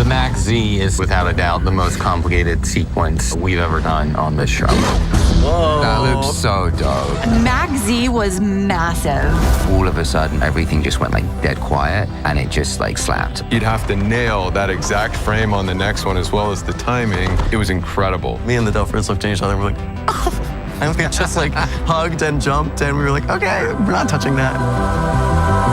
The Max Z is without a doubt the most complicated sequence we've ever done on this show. Whoa. That looks so dope. Max Z was massive. All of a sudden, everything just went like dead quiet and it just like slapped. You'd have to nail that exact frame on the next one as well as the timing. It was incredible. Me and the Delphers looked at each other and we're like, oh. And we just like hugged and jumped and we were like, okay, we're not touching that.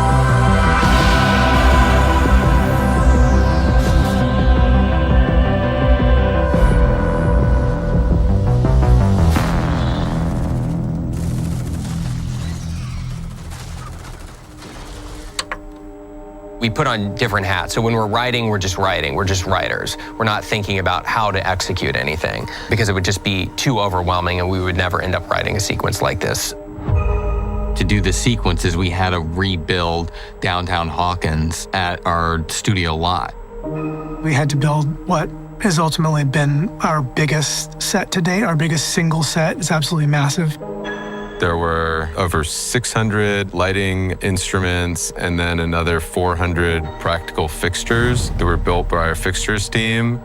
We put on different hats. So when we're writing, we're just writing. We're just writers. We're not thinking about how to execute anything because it would just be too overwhelming and we would never end up writing a sequence like this. To do the sequences, we had to rebuild downtown Hawkins at our studio lot. We had to build what has ultimately been our biggest set to date. Our biggest single set. It's absolutely massive. There were over 600 lighting instruments and then another 400 practical fixtures that were built by our fixtures team.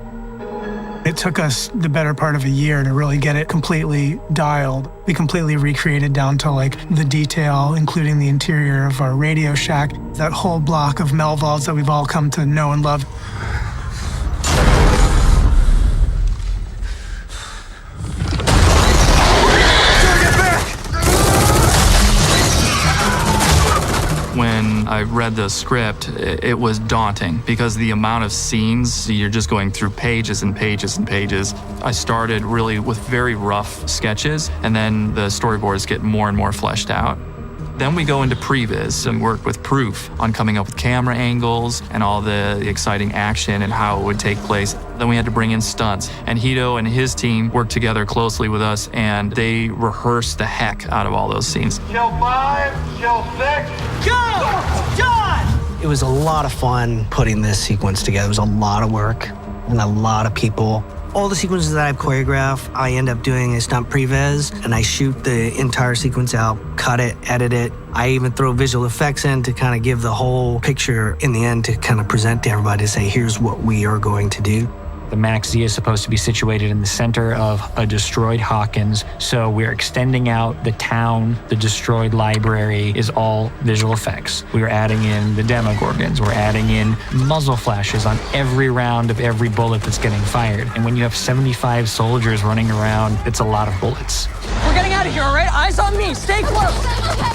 It took us the better part of a year to really get it completely dialed. We completely recreated down to like the detail, including the interior of our Radio Shack, that whole block of Melvalds that we've all come to know and love. When I read the script, it was daunting because the amount of scenes, you're just going through pages and pages and pages. I started really with very rough sketches, and then the storyboards get more and more fleshed out. Then we go into previs and work with Proof on coming up with camera angles and all the exciting action and how it would take place. Then we had to bring in stunts. And Hito and his team worked together closely with us and they rehearsed the heck out of all those scenes. Kill 5, kill 6. Go! John! It was a lot of fun putting this sequence together. It was a lot of work and a lot of people. All the sequences that I've choreographed, I end up doing a stunt previs, and I shoot the entire sequence out, cut it, edit it. I even throw visual effects in to kind of give the whole picture in the end to kind of present to everybody to say, here's what we are going to do. The Max Z is supposed to be situated in the center of a destroyed Hawkins, so we're extending out the town. The destroyed library is all visual effects. We're adding in the Demogorgons. We're adding in muzzle flashes on every round of every bullet that's getting fired. And when you have 75 soldiers running around, it's a lot of bullets. We're getting out of here, all right? Eyes on me. Stay close.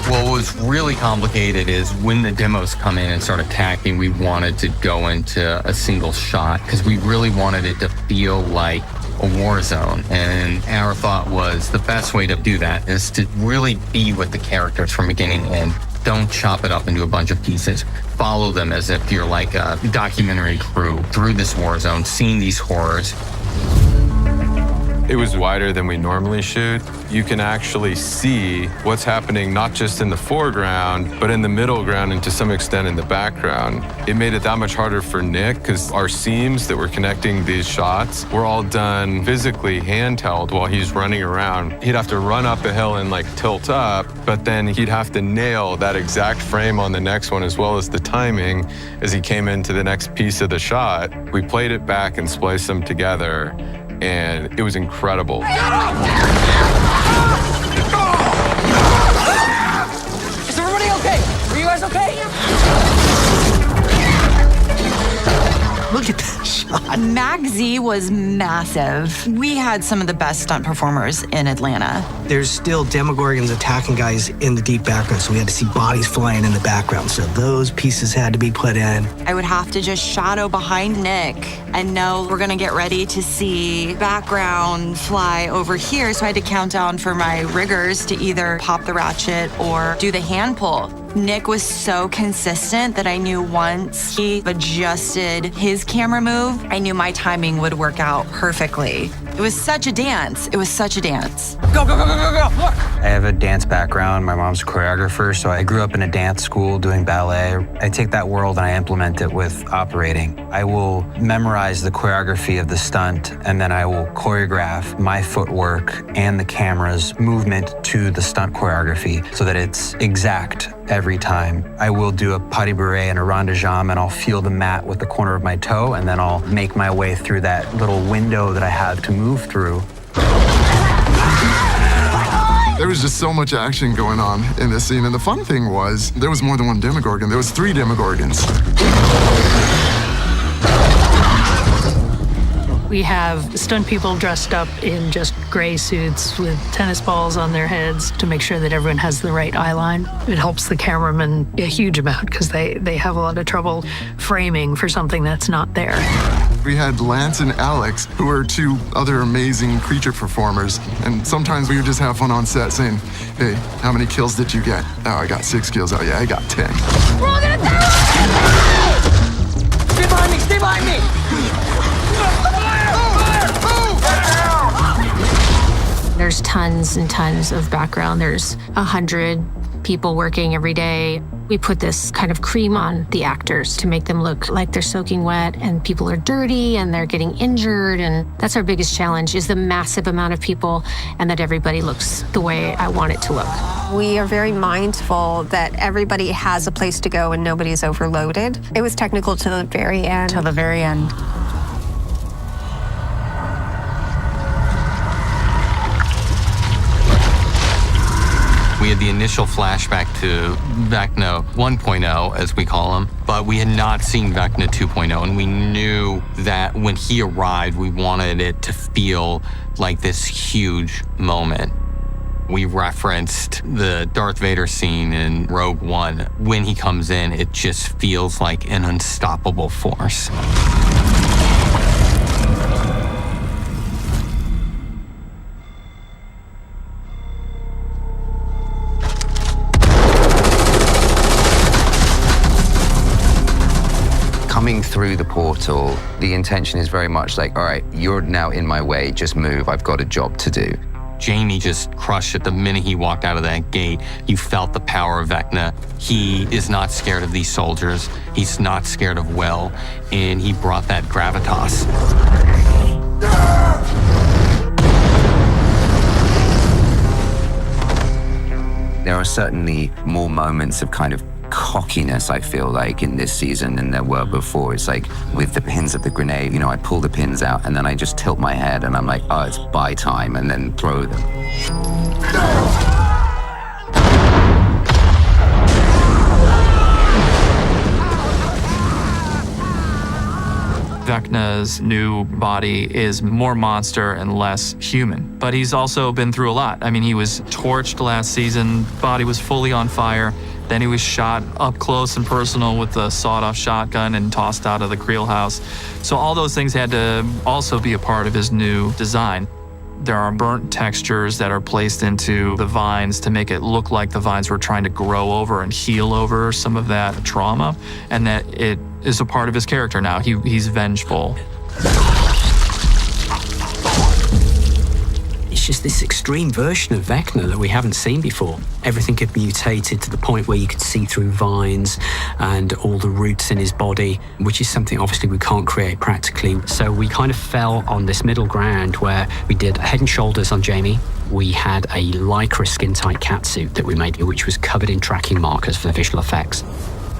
What was really complicated is when the demos come in and start attacking, we wanted to go into a single shot because we really wanted it to feel like a war zone. And our thought was the best way to do that is to really be with the characters from beginning to end. Don't chop it up into a bunch of pieces. Follow them as if you're like a documentary crew through this war zone, seeing these horrors. It was wider than we normally shoot. You can actually see what's happening not just in the foreground, but in the middle ground and to some extent in the background. It made it that much harder for Nick because our seams that were connecting these shots were all done physically handheld while he's running around. He'd have to run up a hill and like tilt up, but then he'd have to nail that exact frame on the next one as well as the timing as he came into the next piece of the shot. We played it back and spliced them together. And it was incredible. Is everybody okay? Are you guys okay? Look at that shot. Max Z was massive. We had some of the best stunt performers in Atlanta. There's still Demogorgons attacking guys in the deep background, so we had to see bodies flying in the background. So those pieces had to be put in. I would have to just shadow behind Nick and know we're gonna get ready to see background fly over here. So I had to count down for my riggers to either pop the ratchet or do the hand pull. Nick was so consistent that I knew once he adjusted his camera move, I knew my timing would work out perfectly. It It was such a dance. It was such a dance. Go, go, go, go, go, go. Look. I have a dance background. My mom's a choreographer, so I grew up in a dance school doing ballet. I take that world and I implement it with operating. I will memorize the choreography of the stunt, and then I will choreograph my footwork and the camera's movement to the stunt choreography so that it's exact every time. I will do a pas de bourrée and a rond de jambe, and I'll feel the mat with the corner of my toe, and then I'll make my way through that little window that I have to move through. There was just so much action going on in this scene, and the fun thing was there was more than one Demogorgon. There was 3 Demogorgons. We have stunt people dressed up in just gray suits with tennis balls on their heads to make sure that everyone has the right eye line. It helps the cameraman a huge amount because they have a lot of trouble framing for something that's not there. We had Lance and Alex, who were 2 other amazing creature performers, and sometimes we would just have fun on set saying, hey, how many kills did you get? Oh, I got 6 kills. Oh yeah, I got 10. We're all gonna die! Stay behind me, stay behind me! There's tons and tons of background. There's 100 people working every day. We put this kind of cream on the actors to make them look like they're soaking wet, and people are dirty and they're getting injured. And that's our biggest challenge, is the massive amount of people and that everybody looks the way I want it to look. We are very mindful that everybody has a place to go and nobody's overloaded. It was technical to the very end. Till the very end. We had the initial flashback to Vecna 1.0, as we call him, but we had not seen Vecna 2.0, and we knew that when he arrived, we wanted it to feel like this huge moment. We referenced the Darth Vader scene in Rogue One. When he comes in, it just feels like an unstoppable force. Coming through the portal, the intention is very much like, all right, you're now in my way, just move, I've got a job to do. Jamie just crushed it the minute he walked out of that gate. You felt the power of Vecna. He is not scared of these soldiers. He's not scared of Will, and he brought that gravitas. There are certainly more moments of kind of cockiness, I feel like, in this season than there were before. It's like with the pins of the grenade, you know, I pull the pins out and then I just tilt my head and I'm like, oh, it's buy time, and then throw them. Vecna's new body is more monster and less human, but he's also been through a lot. I mean, he was torched last season, body was fully on fire. Then he was shot up close and personal with a sawed-off shotgun and tossed out of the Creel house. So all those things had to also be a part of his new design. There are burnt textures that are placed into the vines to make it look like the vines were trying to grow over and heal over some of that trauma, and that it is a part of his character now. He's vengeful. It's just this extreme version of Vecna that we haven't seen before. Everything had mutated to the point where you could see through vines and all the roots in his body, which is something obviously we can't create practically. So we kind of fell on this middle ground where we did Head and Shoulders on Jamie. We had a Lycra skin-tight catsuit that we made, which was covered in tracking markers for the visual effects.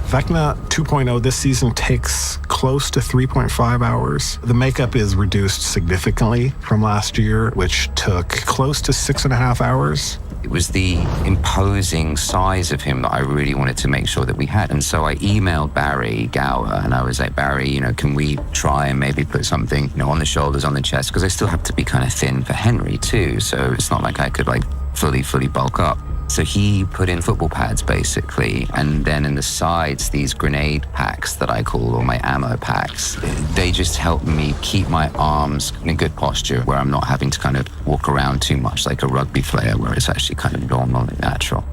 Vecna 2.0 this season takes close to 3.5 hours. The makeup is reduced significantly from last year, which took close to 6.5 hours. It was the imposing size of him that I really wanted to make sure that we had. And so I emailed Barry Gower and I was like, Barry, you know, can we try and maybe put something, you know, on the shoulders, on the chest? Because I still have to be kind of thin for Henry too. So it's not like I could like fully bulk up. So he put in football pads, basically, and then in the sides, these grenade packs that I call, or my ammo packs. They just help me keep my arms in a good posture where I'm not having to kind of walk around too much like a rugby player, where it's actually kind of normal and natural.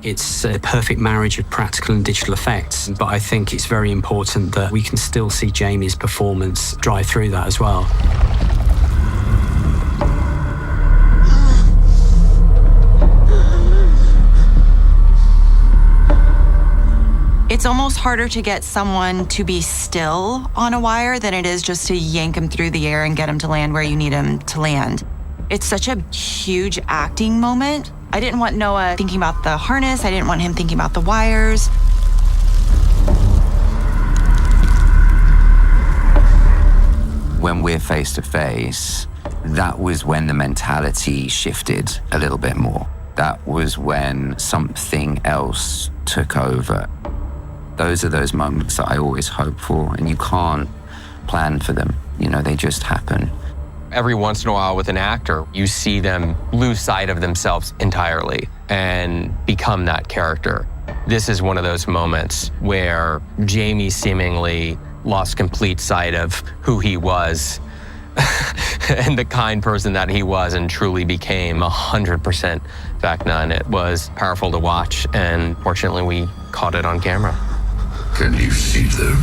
It's a perfect marriage of practical and digital effects, but I think it's very important that we can still see Jamie's performance drive through that as well. It's almost harder to get someone to be still on a wire than it is just to yank him through the air and get him to land where you need him to land. It's such a huge acting moment. I didn't want Noah thinking about the harness. I didn't want him thinking about the wires. When we're face to face, that was when the mentality shifted a little bit more. That was when something else took over. Those are those moments that I always hope for, and you can't plan for them. You know, they just happen. Every once in a while with an actor, you see them lose sight of themselves entirely and become that character. This is one of those moments where Jamie seemingly lost complete sight of who he was and the kind person that he was and truly became 100% Vecna. And it was powerful to watch, and fortunately we caught it on camera. Can you see them,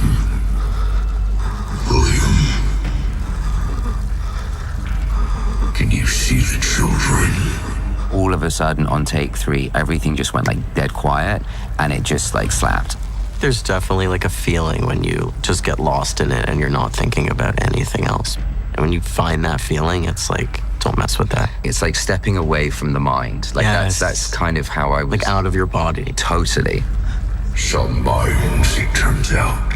William? Can you see the children? All of a sudden on take 3, everything just went like dead quiet, and it just like slapped. There's definitely like a feeling when you just get lost in it and you're not thinking about anything else. And when you find that feeling, it's like, don't mess with that. It's like stepping away from the mind. Like Yes. that's kind of how I was. Like out of your body. Totally. Some minds, it turns out,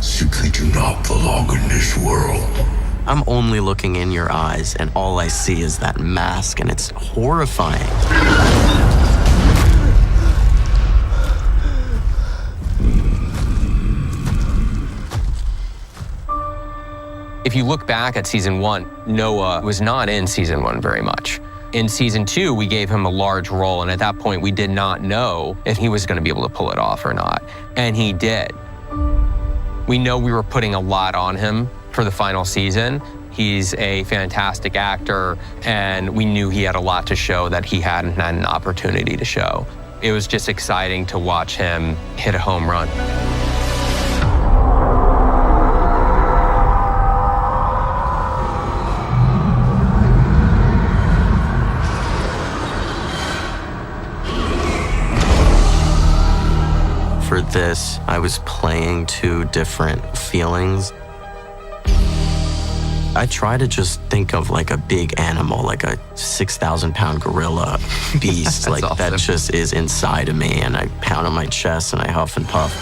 simply do not belong in this world. I'm only looking in your eyes, and all I see is that mask, and it's horrifying. If you look back at season 1, Noah was not in season 1 very much. In season 2, we gave him a large role, and at that point, we did not know if he was going to be able to pull it off or not. And he did. We know we were putting a lot on him for the final season. He's a fantastic actor, and we knew he had a lot to show that he hadn't had an opportunity to show. It was just exciting to watch him hit a home run. For this, I was playing 2 different feelings. I try to just think of like a big animal, like a 6,000-pound gorilla beast, like awesome. that just is inside of me, and I pound on my chest and I huff and puff.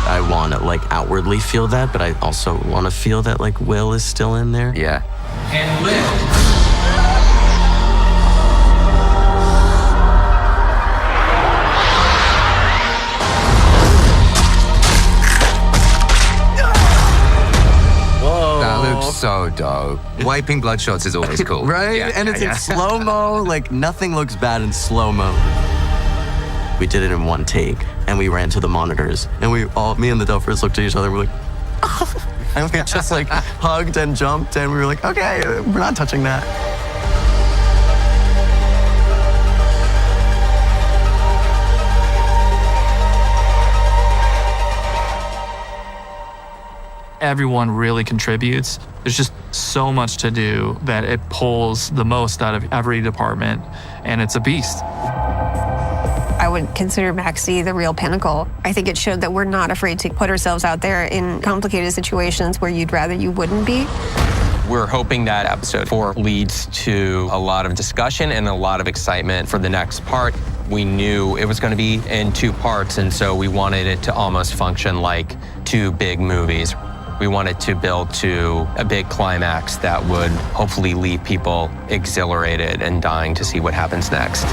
I want to like outwardly feel that, but I also want to feel that like Will is still in there. Yeah. And live. So dope. Wiping bloodshots is always cool. Right? Yeah, and it's yeah. in slow-mo, like nothing looks bad in slow-mo. We did it in 1 take, and we ran to the monitors, and me and the Duffers looked at each other, and we're like, oh. And we just like hugged and jumped, and we were like, okay, we're not touching that. Everyone really contributes. There's just so much to do that it pulls the most out of every department, and it's a beast. I would consider Maxie the real pinnacle. I think it showed that we're not afraid to put ourselves out there in complicated situations where you'd rather you wouldn't be. We're hoping that episode 4 leads to a lot of discussion and a lot of excitement for the next part. We knew it was going to be in 2 parts, and so we wanted it to almost function like 2 big movies. We wanted to build to a big climax that would hopefully leave people exhilarated and dying to see what happens next.